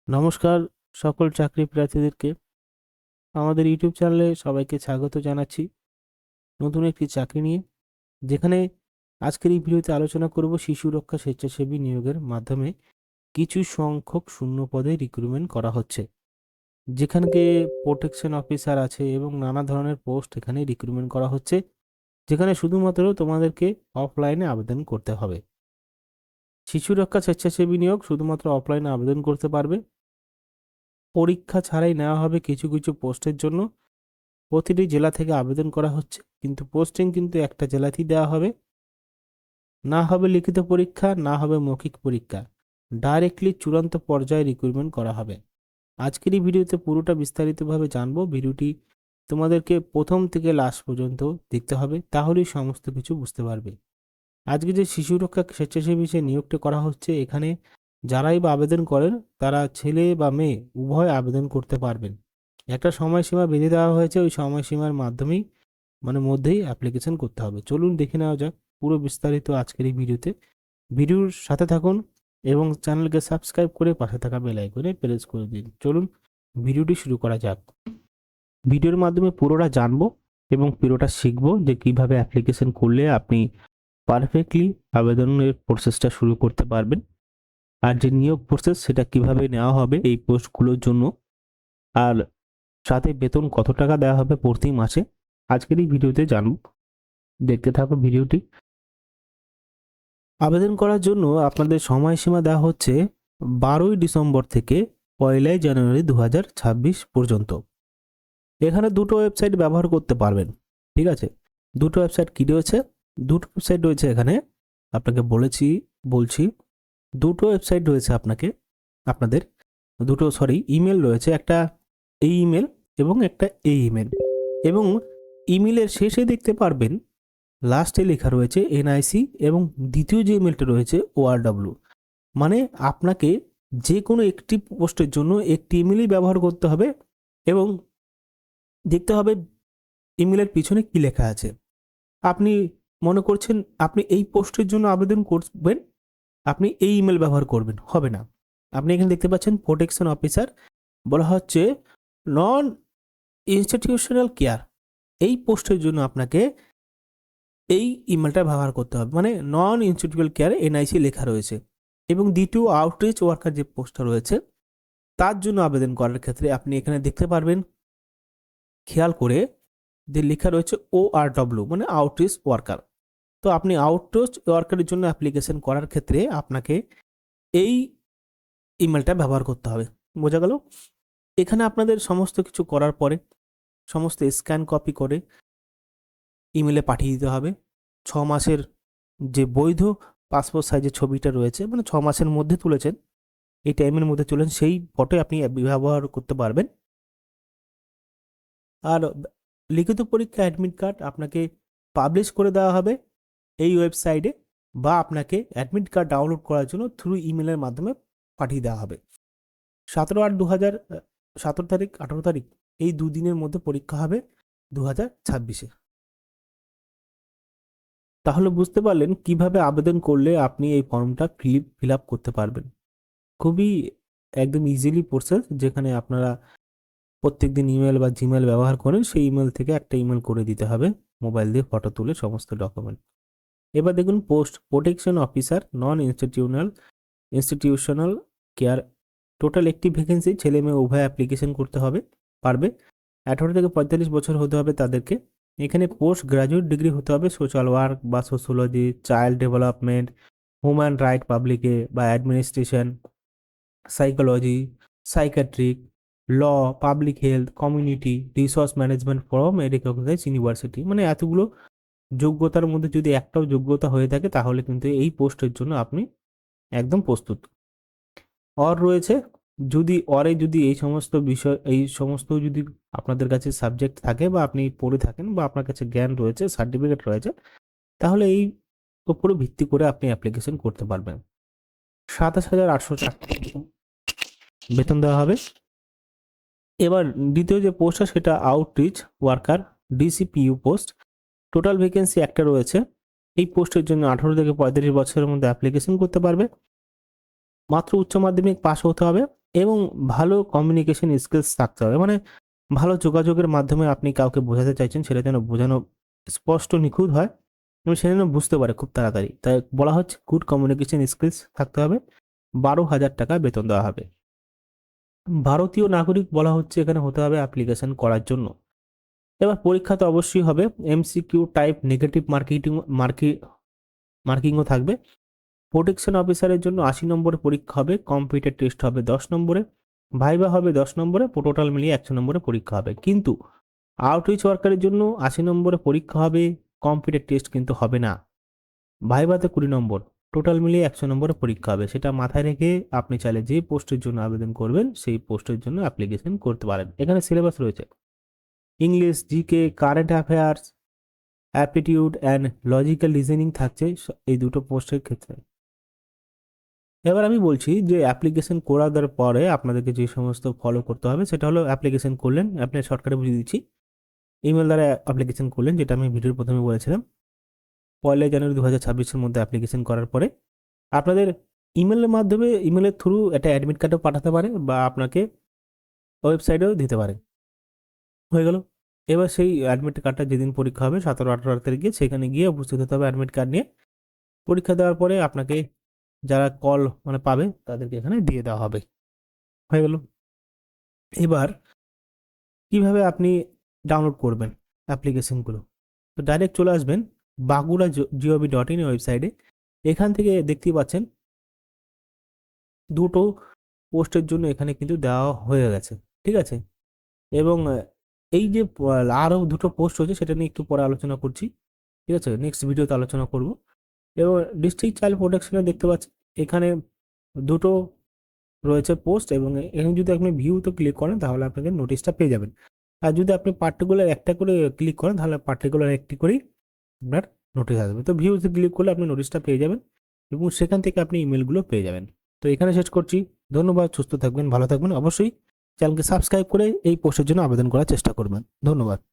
নমস্কার সকল চাকরি প্রার্থীদেরকে আমাদের ইউটিউব চ্যানেলে সবাইকে স্বাগত জানাচ্ছি নতুন একটি চাকরি নিয়ে, যেখানে আজকের এই ভিডিওতে আলোচনা করব শিশু রক্ষা স্বেচ্ছাসেবী নিয়োগের মাধ্যমে কিছু সংখ্যক শূন্য পদে রিক্রুটমেন্ট করা হচ্ছে, যেখানে প্রোটেকশন অফিসার আছে এবং নানা ধরনের পোস্ট এখানে রিক্রুটমেন্ট করা হচ্ছে, যেখানে শুধুমাত্র তোমাদেরকে অফলাইনে আবেদন করতে হবে। শিশু রক্ষা স্বেচ্ছাসেবী নিয়োগ শুধুমাত্র অফলাইনে আবেদন করতে পারবে। পরীক্ষা ছাড়াই নেওয়া হবে কিছু কিছু পোস্টের জন্য। প্রতিটি জেলা থেকে আবেদন করা হচ্ছে, কিন্তু পোস্টিং কিন্তু একটা জেলাতেই দেওয়া হবে। না হবে লিখিত পরীক্ষা, না হবে মৌখিক পরীক্ষা, ডাইরেক্টলি চূড়ান্ত পর্যায়ে রিক্রুটমেন্ট করা হবে। আজকের এই ভিডিওতে পুরোটা বিস্তারিতভাবে জানবো। ভিডিওটি তোমাদেরকে প্রথম থেকে লাস্ট পর্যন্ত দেখতে হবে, তাহলেই সমস্ত কিছু বুঝতে পারবে। আজকে যে শিশু রক্ষা স্বেচ্ছাসেবী যে নিয়োগটা করা হচ্ছে, এখানে যারাই বা আবেদন করেন তারা ছেলে বা মেয়ে উভয় আবেদন করতে পারবেন। একটা সময়সীমা বেঁধে দেওয়া হয়েছে, ওই সময়সীমার মাধ্যমেই মধ্যেই অ্যাপ্লিকেশন করতে হবে। চলুন দেখে নেওয়া যাক পুরো বিস্তারিত আজকের এই ভিডিওতে। ভিডিওর সাথে থাকুন এবং চ্যানেলকে সাবস্ক্রাইব করে পাশে থাকা বেল আইকনে প্রেস করে দিন। চলুন ভিডিওটি শুরু করা যাক। ভিডিওর মাধ্যমে পুরোটা জানবো এবং পুরোটা শিখবো যে কিভাবে অ্যাপ্লিকেশন করলে আপনি পারফেক্টলি আবেদনের প্রসেসটা শুরু করতে পারবেন, আর যে নিয়োগ প্রসেস সেটা কিভাবে নেওয়া হবে এই পোস্টগুলোর জন্য, আর সাথে বেতন কত টাকা দেওয়া হবে প্রতি মাসে, আজকের এই ভিডিওতে জানব। দেখতে থাকো ভিডিওটি। আবেদন করার জন্য আপনাদের সময়সীমা দেওয়া হচ্ছে 12ই ডিসেম্বর থেকে 1লাই জানুয়ারি 2026 পর্যন্ত। এখানে দুটো ওয়েবসাইট ব্যবহার করতে পারবেন, ঠিক আছে? দুটো ওয়েবসাইট কি রয়েছে? দুটো ওয়েবসাইট রয়েছে এখানে, আপনাকে বলছি দুটো ওয়েবসাইট রয়েছে আপনাদের দুটো ইমেল রয়েছে, একটা এই ইমেল এবং একটা এই ইমেল। এবং ইমেলের শেষে দেখতে পারবেন লাস্টে লেখা রয়েছে এনআইসি, এবং দ্বিতীয় যে ইমেলটা রয়েছে ORW। মানে আপনাকে যে কোনো একটি পোস্টের জন্য একটি ইমেলই ব্যবহার করতে হবে এবং দেখতে হবে ইমেলের পিছনে কি লেখা আছে। আপনি মনে করছেন আপনি এই পোস্টের জন্য আবেদন করবেন, আপনি এই ইমেল ব্যবহার করবেন, হবে না। আপনি এখানে দেখতে পাচ্ছেন প্রোটেকশন অফিসার, বলা হচ্ছে নন ইনস্টিটিউশনাল কেয়ার। এই পোস্টের জন্য আপনাকে এই ইমেলটা ব্যবহার করতে হবে, মানে নন ইনস্টিটিউশনাল কেয়ার এনআইসি লেখা রয়েছে। এবং দ্বিতীয় আউটরিচ ওয়ার্কার যে পোস্টটা রয়েছে তার জন্য আবেদন করার ক্ষেত্রে আপনি এখানে দেখতে পারবেন খেয়াল করে যে লেখা রয়েছে ORW, মানে আউটরিচ ওয়ার্কার। তো আপনি আউটরিচ ওয়ার্কারের জন্য অ্যাপ্লিকেশন করার ক্ষেত্রে আপনাকে এই ইমেলটা ব্যবহার করতে হবে। বোঝা গেল? এখানে আপনাদের সমস্ত কিছু করার পরে সমস্ত স্ক্যান কপি করে ইমেলে পাঠিয়ে দিতে হবে। 6 মাসের যে বৈধ পাসপোর্ট সাইজের ছবিটা রয়েছে, মানে 6 মাসের মধ্যে তুলেছেন, এই টাইমের মধ্যে তুলেন, সেই ফটো আপনি ব্যবহার করতে পারবেন। আর লিখিত পরীক্ষা অ্যাডমিট কার্ড আপনাকে পাবলিশ করে দেওয়া হবে এই ওয়েবসাইটে, বা আপনাকে অ্যাডমিট কার্ড ডাউনলোড করার জন্য থ্রু ইমেলের মাধ্যমে পাঠিয়ে দেওয়া হবে। 17 তারিখ 18 তারিখ এই দুদিনের মধ্যে পরীক্ষা হবে 2026-এ। তাহলে বুঝতে পারলেন কিভাবে আবেদন করলে আপনি এই ফর্মটা ফিল আপ করতে পারবেন। খুবই একদম ইজিলি প্রসেস, যেখানে আপনারা প্রত্যেকদিন ইমেল বা জিমেল ব্যবহার করেন, সেই ইমেল থেকে একটা ইমেল করে দিতে হবে মোবাইল দিয়ে ফটো তুলে সমস্ত ডকুমেন্ট। এবার দেখুন পোস্ট প্রোটেকশন অফিসার নন ইনস্টিটিউশনাল কেয়ার, টোটাল একটি ভ্যাকেন্সি, ছেলে মেয়ে উভয় অ্যাপ্লিকেশন করতে পারবে। 18 থেকে 45 বছর হতে হবে তাদেরকে। এখানে পোস্ট গ্রাজুয়েট ডিগ্রি হতে হবে সোশ্যাল ওয়ার্ক বা sociology, child development, human right, পাবলিকে বা administration, psychology, psychiatric, law, public health, community resource management from a recognized university. মানে এতগুলো যোগ্যতার মধ্যে যদি একটাও যোগ্যতা হয়ে থাকে তাহলে কিন্তু এই পোস্টের জন্য আপনি একদম প্রস্তুত। অর রয়েছে, যদি এই সমস্ত বিষয় যদি আপনাদের কাছে সাবজেক্ট থাকে বা আপনি পড়ে থাকেন বা আপনার কাছে জ্ঞান রয়েছে, সার্টিফিকেট রয়েছে, তাহলে এই উপরে ভিত্তি করে আপনি অ্যাপ্লিকেশন করতে পারবেন। 27,800 টাকা বেতন দেওয়া হবে। এবার দ্বিতীয় যে পোস্টটা সেটা outreach worker DCPU post. Total vacancy একটা রয়েছে। এই পোস্টের জন্য 18 থেকে 35 বছরের মধ্যে অ্যাপ্লিকেশন করতে পারবে। মাত্র উচ্চ মাধ্যমিক পাস হতে হবে এবং ভালো কমিউনিকেশন স্কিলস থাকতে হবে, মানে ভালো যোগাযোগের মাধ্যমে আপনি কাউকে বোঝাতে চাইছেন সেটা যেন বোঝানো স্পষ্ট নিখুঁত হয় এবং সে যেন বুঝতে পারে খুব তাড়াতাড়ি। তাই বলা হচ্ছে গুড কমিউনিকেশন স্কিলস থাকতে হবে। 12,000 টাকা বেতন দেওয়া হবে। ভারতীয় নাগরিক বলা হচ্ছে এখানে হতে হবে অ্যাপ্লিকেশন করার জন্য। এবার পরীক্ষা তো অবশ্যই হবে, এমসিকিউ টাইপ, নেগেটিভ মার্কিংও থাকবে। প্রোটেকশন অফিসারের জন্য 80 নম্বরের পরীক্ষা হবে, কম্পিউটার টেস্ট হবে 10 নম্বরে, ভাইবা হবে 10 নম্বরে, টোটাল মিলিয়ে 100 নম্বরের পরীক্ষা হবে। কিন্তু আউটরিচ ওয়ার্কারের জন্য 80 নম্বরের পরীক্ষা হবে, কম্পিউটার টেস্ট কিন্তু হবে না, ভাইভাতে 20 নম্বর, টোটাল মিলিয়ে 100 নম্বরের পরীক্ষা হবে। সেটা মাথায় রেখে আপনি চাইলে যে পোস্টের জন্য আবেদন করবেন সেই পোস্টের জন্য অ্যাপ্লিকেশন করতে পারেন। এখানে সিলেবাস রয়েছে English, GK, current affairs, aptitude and logical reasoning থাকছে এই দুটো পোস্টের ক্ষেত্রে। এবার আমি বলছি যে অ্যাপ্লিকেশন করার পরে আপনাদেরকে যে সমস্ত ফলো করতে হবে সেটা হলো, অ্যাপ্লিকেশন করলেন, আপনি শর্টকাটে বুঝিয়ে দিচ্ছি। ইমেল দ্বারা অ্যাপ্লিকেশন করলেন, যেটা আমি ভিডিওর প্রথমে বলেছিলাম। 1 জানুয়ারি 2026-এর মধ্যে অ্যাপ্লিকেশন করার পরে আপনাদের ইমেলের মাধ্যমে, ইমেলের থ্রু একটা অ্যাডমিট কার্ডও পাঠাতে পারে বা আপনাকে ওয়েবসাইটেও দিতে পারে। হয়ে গেল। এবার সেই অ্যাডমিট কার্ডটা যেদিন পরীক্ষা হবে 17-18 তারিখে সেখানে গিয়ে উপস্থিত হতে হবে অ্যাডমিট কার্ড নিয়ে। পরীক্ষা দেওয়ার পরে আপনাকে যারা কল মানে পাবে তাদেরকে এখানে দিয়ে দেওয়া হবে। হয়ে গেল। এবার কিভাবে আপনি ডাউনলোড করবেন অ্যাপ্লিকেশনগুলো? তো ডাইরেক্ট চলে আসবেন বাঁকুড়া gov.in ওয়েবসাইটে। এখান থেকে দেখতেই পাচ্ছেন দুটো পোস্টের জন্য এখানে কিন্তু দেওয়া হয়ে গেছে, ঠিক আছে? এবং এই যে আরও দুটো পোস্ট হচ্ছে সেটা নিয়ে একটু পরে আলোচনা করছি, ঠিক আছে? নেক্সট ভিডিওতে আলোচনা করব। এবং ডিস্ট্রিক্ট চাইল্ড প্রোটেকশনে দেখতে পাচ্ছেন এখানে দুটো রয়েছে পোস্ট, এবং এখানে যদি আপনি ভিউতে ক্লিক করেন তাহলে আপনাকে নোটিশটা পেয়ে যাবেন। আর যদি আপনি পার্টিকুলার একটা করে ক্লিক করেন তাহলে পার্টিকুলার একটি করেই আপনার নোটিশ আসবে। তো ভিউতে ক্লিক করলে আপনি নোটিশটা পেয়ে যাবেন এবং সেখান থেকে আপনি ইমেলগুলো পেয়ে যাবেন। তো এখানে শেষ করছি। ধন্যবাদ। সুস্থ থাকবেন, ভালো থাকবেন। অবশ্যই চ্যানেলকে সাবস্ক্রাইব করে এই পোস্টের জন্য আবেদন করার চেষ্টা করবেন। ধন্যবাদ।